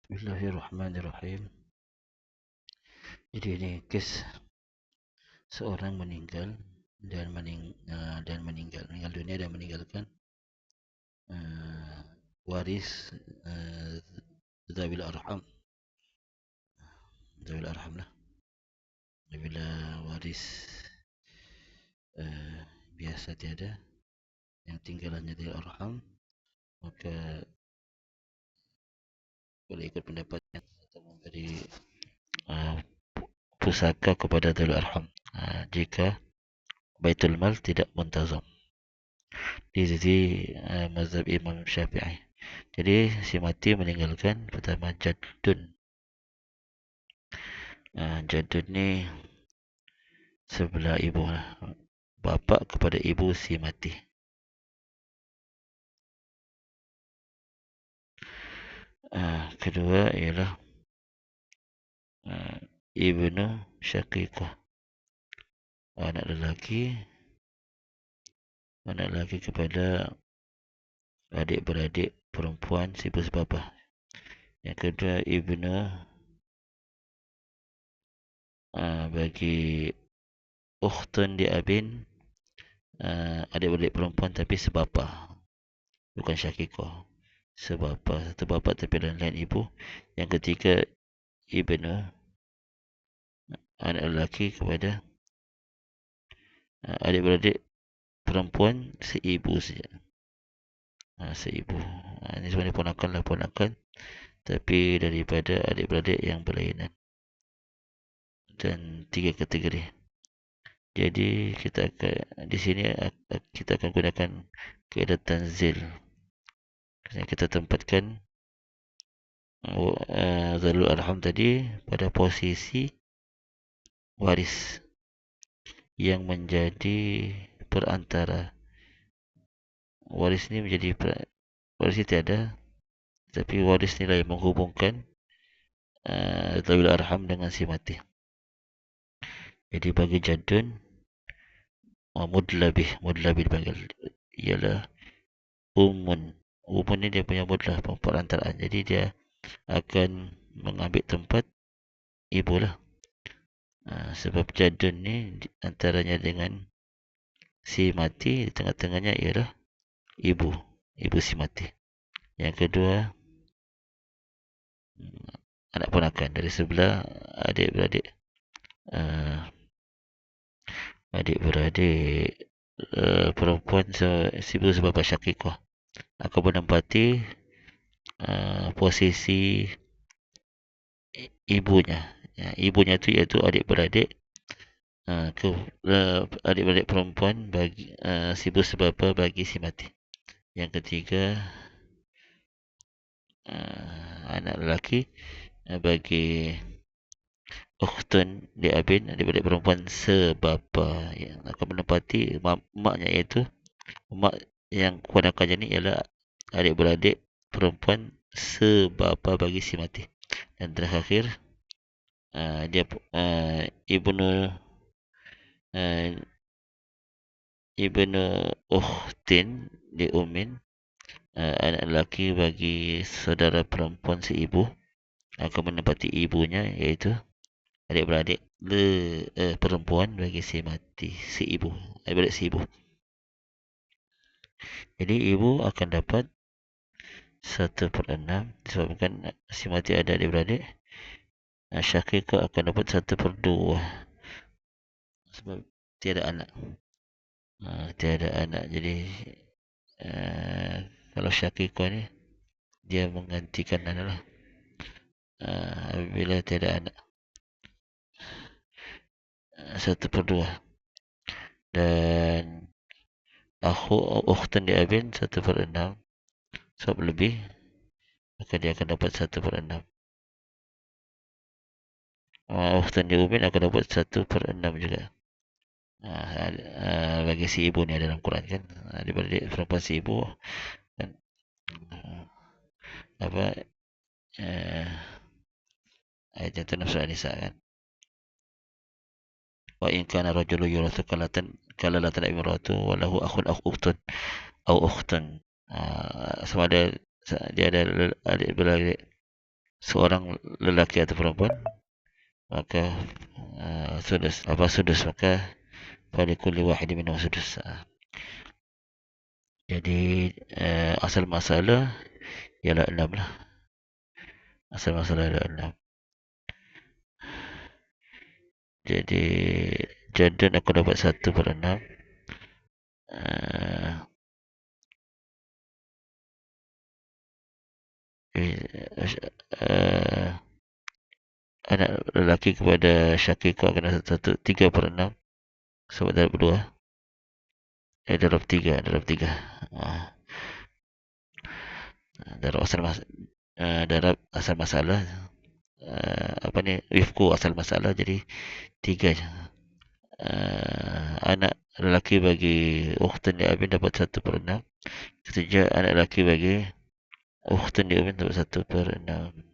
Bismillahirrahmanirrahim. Jadi ini kes seorang meninggal dan meninggal dunia dan meninggalkan uh, waris uh, Zawil Arham. Zawil Arham lah. Bila waris uh, biasa tiada, yang tinggalannya Zawil Arham, maka boleh ikut pendapatnya atau memberi uh, pusaka kepada Zawil Arham jika Baitul Mal tidak muntazam. Di sisi mazhab Imam Syafi'i. Jadi si mati meninggalkan pertama jadun. Jadun ni sebelah ibu lah. Bapa kepada ibu si mati. Kedua ialah ibnu syaqiqah. Anak lelaki kepada adik-beradik perempuan si bersebabah. Yang kedua ibnu bagi ukhtun di abin, adik-beradik perempuan tapi sebapa, bukan syaqiqah, sebapa, satu bapa tapi lain ibu. Yang ketiga ibnu anak lelaki kepada adik-beradik perempuan seibu saja. Seibu. Ini sebenarnya ponakan tapi daripada adik-beradik yang berlainan. Dan tiga kategori. Jadi kita akan di sini kita akan gunakan kaedah tanzil. Kita tempatkan Zawil Arham tadi pada posisi waris yang menjadi perantara. Waris ni menjadi waris ni tiada, tapi waris nilai menghubungkan Zawil Arham dengan si mati. Jadi bagi jadun mudlabih dipanggil ialah umun ni dia punya mudlah, perantaraan. Jadi dia akan mengambil tempat ibu lah. Sebab jadun ni antaranya dengan si mati, di tengah-tengahnya ialah ibu si mati. Yang kedua anak ponakan dari sebelah adik-beradik perempuan si bersebabah syaqiqah akan menempati posisi ibunya. Ibunya itu iaitu adik-beradik adik-beradik perempuan bagi si bersebabah bagi si mati. Yang ketiga anak lelaki bagi ukhtun di abin, adik-beradik perempuan sebapa, yang akan menempati maknya, iaitu mak yang keponakannya ni ialah adik-beradik perempuan sebapa bagi si mati. Dan terakhir dia ibnu ukhtin di umin, anak lelaki bagi saudara perempuan si ibu, akan menempati ibunya, iaitu adik-beradik perempuan bagi si mati, si ibu, adik-beradik si ibu. Jadi ibu akan dapat 1/6 disebabkan si mati ada adik-beradik. Syaqiqah akan dapat 1/2 sebab tiada anak. Jadi kalau syaqiqah ni dia menggantikan anak lah bila tiada anak. 1/2. Dan ukhtan di abin 1/6 sebab lebih, maka dia akan dapat 1/6. Ukhtan di umin akan dapat 1/6 juga. Bagi si ibu ni ada dalam Quran kan, daripada perempuan si ibu kan, ayat yang tu surah Nisa kan. Wa in kana rajulun yurathu kalalatan imratu wa lahu akhun aw ukhtun sama ada dia ada adik-beradik seorang lelaki atau perempuan, maka sudus, apa sudus, maka falikulli wahidin minhum sudus. Jadi asal masalah ialah 6 lah. Asal masalah ialah 6. Jadi Jordan aku dapat 1/6. uh, uh, Anak lelaki kepada Syakir kau akan dapat 3/6 sebab darab 2. Darab 3 darab asal darab asal masalah, apa ni, wifku asal masalah, jadi 3 je. Anak lelaki bagi ukhtan di Abin dapat 1/6. Ketiga, anak lelaki bagi ukhtan di Abin dapat 1/6.